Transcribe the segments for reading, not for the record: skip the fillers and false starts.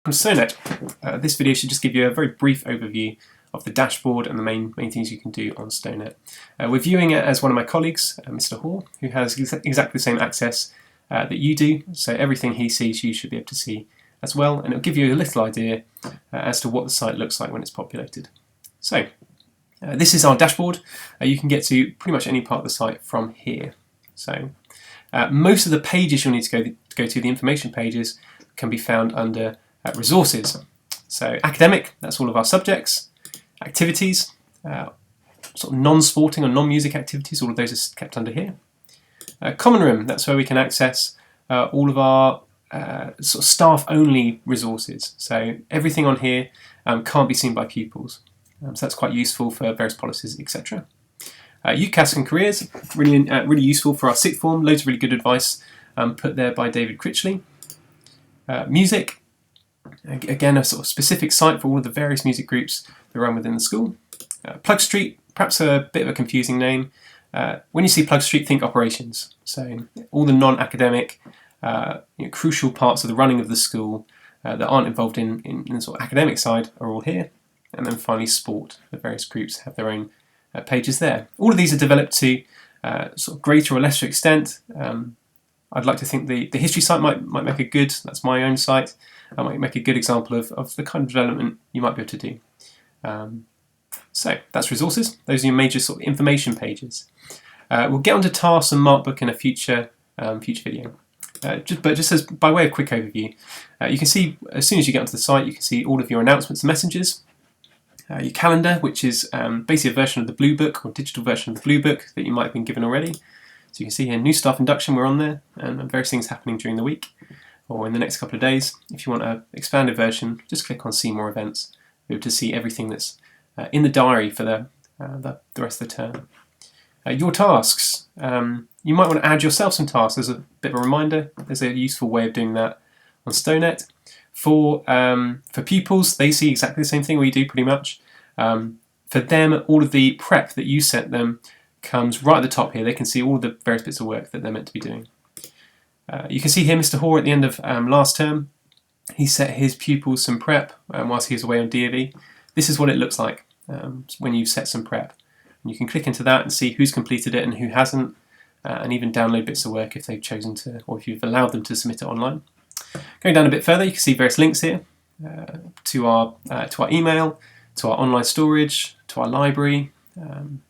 From StoneNet, this video should just give you a very brief overview of the dashboard and the main things you can do on StoneNet. We're viewing it as one of my colleagues, Mr. Hall, who has exactly the same access that you do, so everything he sees you should be able to see as well, and it'll give you a little idea as to what the site looks like when it's populated. So, this is our dashboard. You can get to pretty much any part of the site from here. So, most of the pages you'll need to go to, the information pages, can be found under resources. So academic, that's all of our subjects. Activities, sort of non-sporting or non-music activities, all of those are kept under here. Common room, that's where we can access all of our sort of staff-only resources. So everything on here can't be seen by pupils. So that's quite useful for various policies, etc. UCAS and careers, really useful for our sixth form. Loads of really good advice put there by David Critchley. Music, again a sort of specific site for all of the various music groups that run within the school. Plug Street, perhaps a bit of a confusing name. When you see Plug Street, think operations. So all the non-academic, crucial parts of the running of the school that aren't involved in the sort of academic side are all here. And then finally sport, the various groups have their own pages there. All of these are developed to sort of greater or lesser extent. I'd like to think the history site might make a good, that's my own site, might make a good example of the kind of development you might be able to do. So that's resources. Those are your major sort of information pages. We'll get onto tasks and Markbook in a future video. Just as by way of quick overview, you can see as soon as you get onto the site, you can see all of your announcements and messages. Your calendar, which is basically a version of the Blue Book or digital version of the Blue Book that you might have been given already. So you can see here, new staff induction, we're on there, and various things happening during the week or in the next couple of days. If you want an expanded version, just click on see more events. You'll be able to see everything that's in the diary for the rest of the term. Your tasks, you might want to add yourself some tasks as a bit of a reminder. There's a useful way of doing that on StoneNet. For pupils, they see exactly the same thing we do pretty much. For them, all of the prep that you sent them comes right at the top here. They can see all of the various bits of work that they're meant to be doing. You can see here Mr. Hoare at the end of last term, he set his pupils some prep whilst he was away on DofE. This is what it looks like when you've set some prep. And you can click into that and see who's completed it and who hasn't, and even download bits of work if they've chosen to, or if you've allowed them to submit it online. Going down a bit further, you can see various links here to our email, to our online storage, to our library,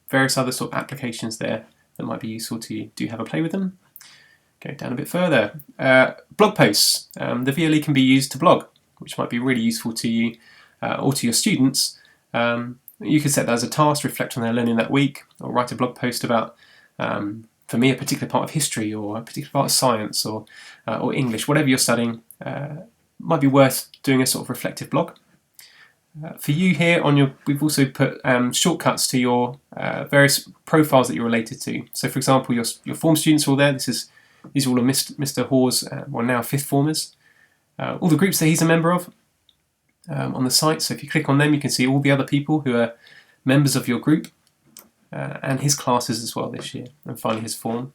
various other sort of applications there that might be useful to you. Do have a play with them. Going down a bit further, blog posts. The VLE can be used to blog, which might be really useful to you or to your students. You can set that as a task, reflect on their learning that week, or write a blog post about, for me, a particular part of history or a particular part of science or English, whatever you're studying. Might be worth doing a sort of reflective blog. For you here, we've also put shortcuts to your various profiles that you're related to. So, for example, your form students are all there. These are all of Mr. Hoare's, now fifth formers. All the groups that he's a member of on the site. So if you click on them, you can see all the other people who are members of your group and his classes as well this year. And finally, his form.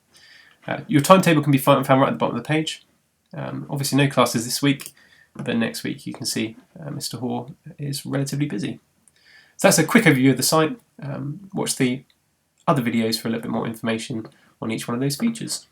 Your timetable can be found right at the bottom of the page. Obviously, no classes this week. But next week you can see Mr. Hoare is relatively busy. So that's a quick overview of the site. Watch the other videos for a little bit more information on each one of those features.